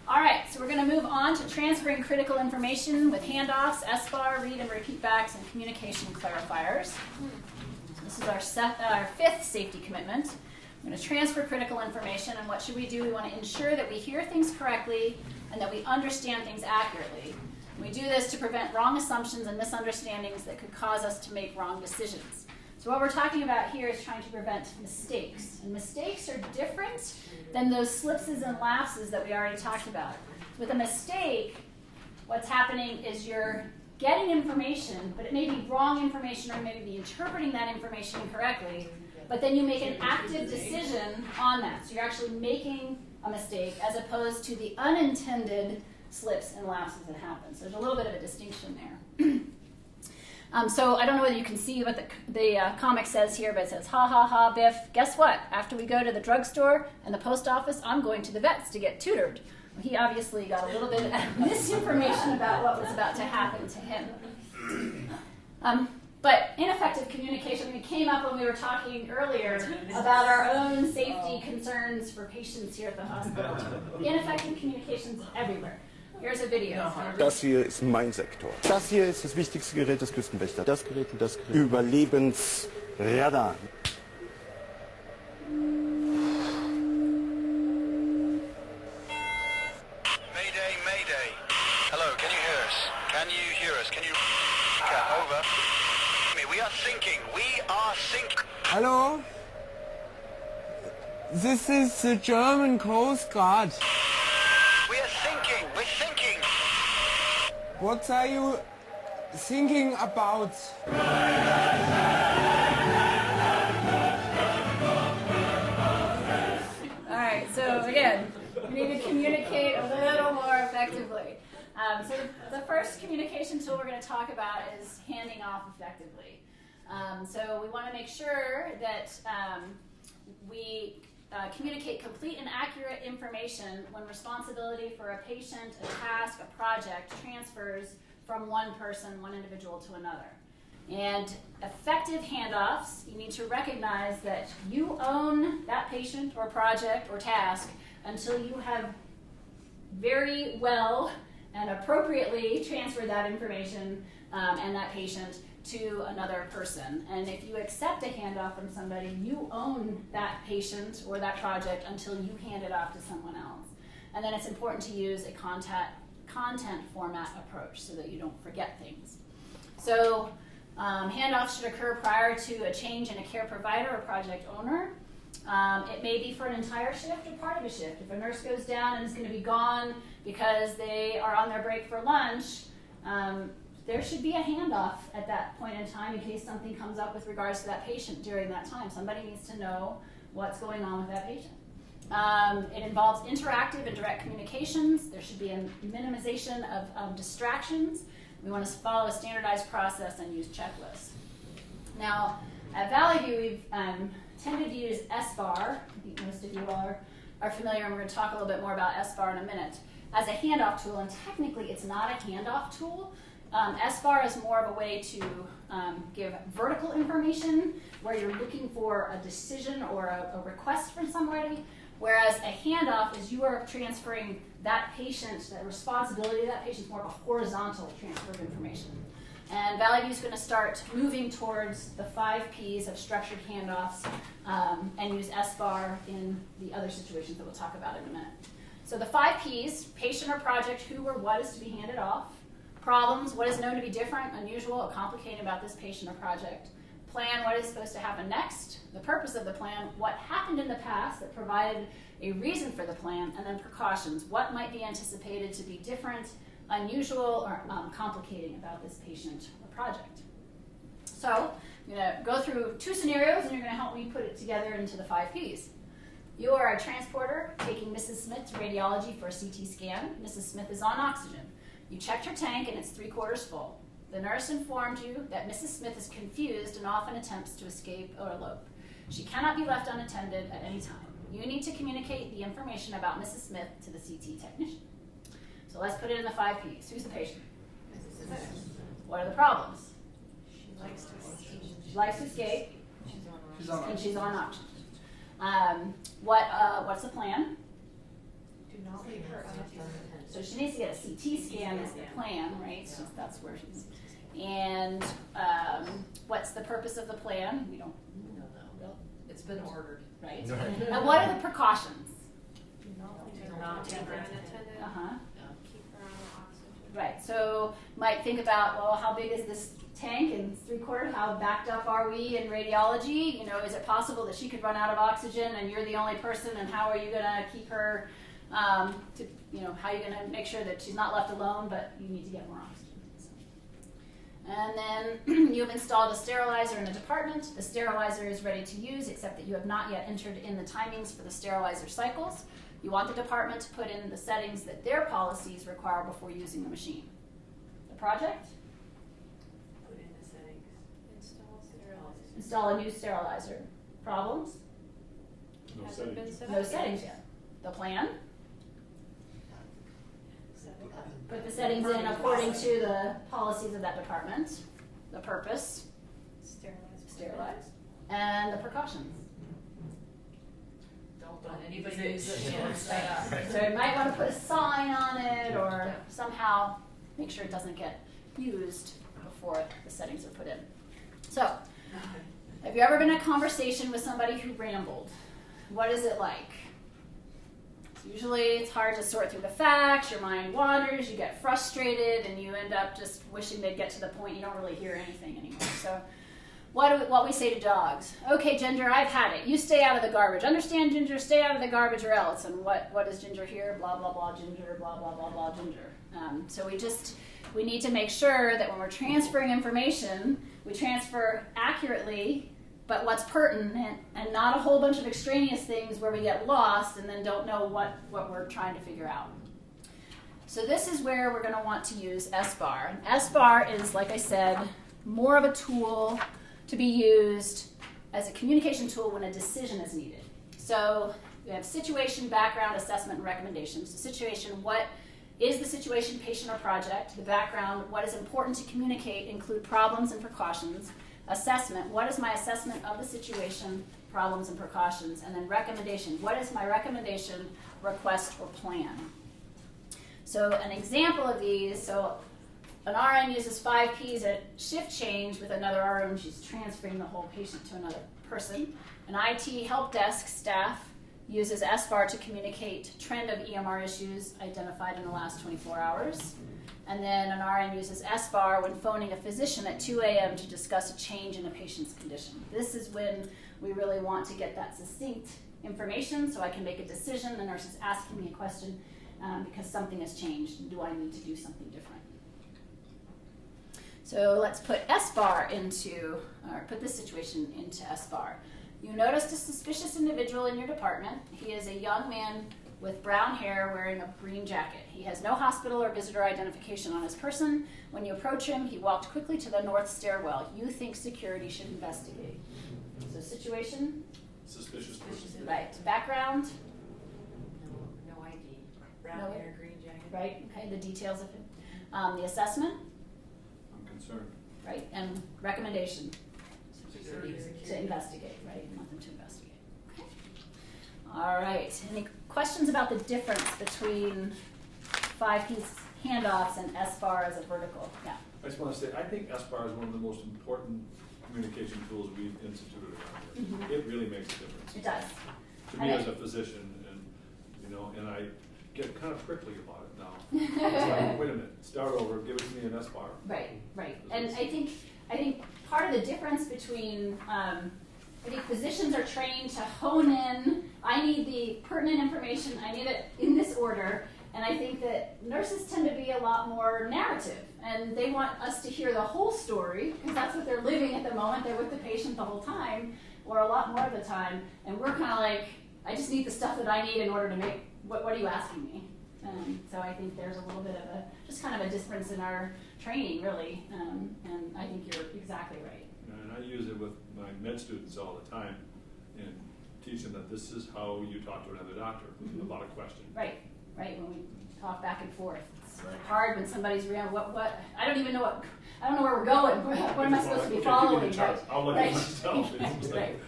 All right, so we're going to move on to transferring critical information with handoffs, SBAR, read and repeat backs, and communication clarifiers. So this is our fifth safety commitment. We're going to transfer critical information, and what should we do? We want to ensure that we hear things correctly and that we understand things accurately. We do this to prevent wrong assumptions and misunderstandings that could cause us to make wrong decisions. So what we're talking about here is trying to prevent mistakes. And mistakes are different than those slipses and lapses that we already talked about. With a mistake, what's happening is you're getting information, but it may be wrong information or maybe be interpreting that information incorrectly, but then you make an active decision on that. So you're actually making a mistake as opposed to the unintended slips and lapses that happen. So there's a little bit of a distinction there. So I don't know whether you can see what the comic says here, but it says, ha ha ha, Biff, guess what? After we go to the drugstore and the post office, I'm going to the vet's to get tutored. Well, he obviously got a little bit of misinformation about what was about to happen to him. But ineffective communication, came up when we were talking earlier about our own safety concerns for patients here at the hospital. Ineffective communication is everywhere. Here's a video. Das hier ist mein Sektor. Das hier ist das wichtigste Gerät des Küstenwächters. Das Gerät und das Gerät. Überlebensradar. Mayday, mayday. Hello, can you hear us? Can you hear us? Can you... Over. We are sinking. We are sinking. Hello? This is the German Coast Guard. We are sinking. We're sinking. What are you thinking about? All right, so again, we need to communicate a little more effectively. So the first communication tool we're going to talk about is handing off effectively. So we want to make sure that we communicate complete and accurate information when responsibility for a patient, a task, a project transfers from one person, one individual to another. And effective handoffs, you need to recognize that you own that patient or project or task until you have very well and appropriately transferred that information and that patient to another person. And if you accept a handoff from somebody, you own that patient or that project until you hand it off to someone else. And then it's important to use a content format approach so that you don't forget things. So handoffs should occur prior to a change in a care provider or project owner. It may be for an entire shift or part of a shift. If a nurse goes down and is going to be gone because they are on their break for lunch, there should be a handoff at that point in time in case something comes up with regards to that patient during that time. Somebody needs to know what's going on with that patient. It involves interactive and direct communications. There should be a minimization of distractions. We want to follow a standardized process and use checklists. Now, at Valley View, we've tended to use SBAR. I think most of you are familiar, and we're going to talk a little bit more about SBAR in a minute, as a handoff tool, and technically it's not a handoff tool. SBAR is more of a way to give vertical information where you're looking for a decision or a request from somebody, whereas a handoff is you are transferring that patient, the responsibility of that patient is more of a horizontal transfer of information. And Valley View is going to start moving towards the 5 Ps of structured handoffs and use SBAR in the other situations that we'll talk about in a minute. So the 5 Ps, patient or project, who or what is to be handed off. Problems, what is known to be different, unusual, or complicated about this patient or project. Plan, what is supposed to happen next. The purpose of the plan, what happened in the past that provided a reason for the plan. And then precautions, what might be anticipated to be different, unusual, or complicating about this patient or project. So I'm going to go through 2 scenarios, and you're going to help me put it together into the 5 Ps. You are a transporter taking Mrs. Smith to radiology for a CT scan. Mrs. Smith is on oxygen. You checked her tank and it's 3/4 full. The nurse informed you that Mrs. Smith is confused and often attempts to escape or elope. She cannot be left unattended at any time. You need to communicate the information about Mrs. Smith to the CT technician. So let's put it in the 5 Ps. Who's the patient? Mrs. Smith. What are the problems? She likes to escape. And she's on oxygen. What's the plan? Do not leave her unattended. So she needs to get a CT scan is the plan, right? So that's where she's. And what's the purpose of the plan? We don't know. It's been ordered. Right. And what are the precautions? Not take her unattended. Keep her on oxygen. Right. So might think about, well, how big is this tank and 3/4? How backed up are we in radiology? You know, is it possible that she could run out of oxygen and you're the only person? And how are you going to keep her? How are you going to make sure that she's not left alone, but you need to get more oxygen? And then you've installed a sterilizer in the department. The sterilizer is ready to use, except that you have not yet entered in the timings for the sterilizer cycles. You want the department to put in the settings that their policies require before using the machine. The project? Put in the settings. Install sterilizer. Install a new sterilizer. Problems? Hasn't been set No up settings yet. The plan? Put the settings in according to the policies of that department. The purpose? Sterilize. And the precautions? Don't let anybody use it. So you might want to put a sign on it or somehow make sure it doesn't get used before the settings are put in. So, have you ever been in a conversation with somebody who rambled? What is it like? Usually it's hard to sort through the facts, your mind wanders, you get frustrated, and you end up just wishing they'd get to the point you don't really hear anything anymore. So what we say to dogs. Okay, Ginger, I've had it. You stay out of the garbage. Understand, Ginger? Stay out of the garbage or else. And what does Ginger hear? Blah, blah, blah, Ginger, blah, blah, blah, blah, Ginger. So we need to make sure that when we're transferring information, we transfer accurately, but what's pertinent, and not a whole bunch of extraneous things where we get lost and then don't know what we're trying to figure out. So this is where we're going to want to use SBAR. And SBAR is, like I said, more of a tool to be used as a communication tool when a decision is needed. So we have situation, background, assessment, and recommendations. The situation, what is the situation, patient, or project? The background, what is important to communicate, include problems and precautions. Assessment, what is my assessment of the situation, problems, and precautions? And then recommendation, what is my recommendation, request, or plan? So an example of these, so an RN uses 5 Ps at shift change with another RN. She's transferring the whole patient to another person. An IT help desk staff uses SBAR to communicate trend of EMR issues identified in the last 24 hours. And then an RN uses SBAR when phoning a physician at 2 a.m. to discuss a change in a patient's condition. This is when we really want to get that succinct information so I can make a decision. The nurse is asking me a question because something has changed. Do I need to do something different? So let's put SBAR put this situation into SBAR. You noticed a suspicious individual in your department. He is a young man with brown hair wearing a green jacket. He has no hospital or visitor identification on his person. When you approach him, he walked quickly to the north stairwell. You think security should investigate. So situation? Suspicious person. Right. Background? No ID. Brown hair, green jacket. Right. Okay. The details of it. The assessment? I'm concerned. Right. And recommendation? Security. To investigate. Right. You want them to investigate. Okay. All right. Any questions about the difference between 5-piece handoffs and SBAR as a vertical? Yeah. I just want to say, I think SBAR is one of the most important communication tools we've instituted around here. It really makes a difference. It does. To me as a physician, and I get kind of prickly about it now. It's like, wait a minute, start over, give it to me in SBAR. Right. And I think part of the difference between I think physicians are trained to hone in, I need the pertinent information, I need it in this order, and I think that nurses tend to be a lot more narrative, and they want us to hear the whole story, because that's what they're living at the moment, they're with the patient the whole time, or a lot more of the time, and we're kind of like, I just need the stuff that I need in order to make, what are you asking me? So I think there's a little bit of just kind of a difference in our training, really, and I think you're exactly right. And I use it with my med students all the time and teach them that this is how you talk to another doctor about a question. Right, when we talk back and forth. It's hard when somebody's real, what, I don't know where we're going. What am I supposed to be following? I'll look at myself. Right.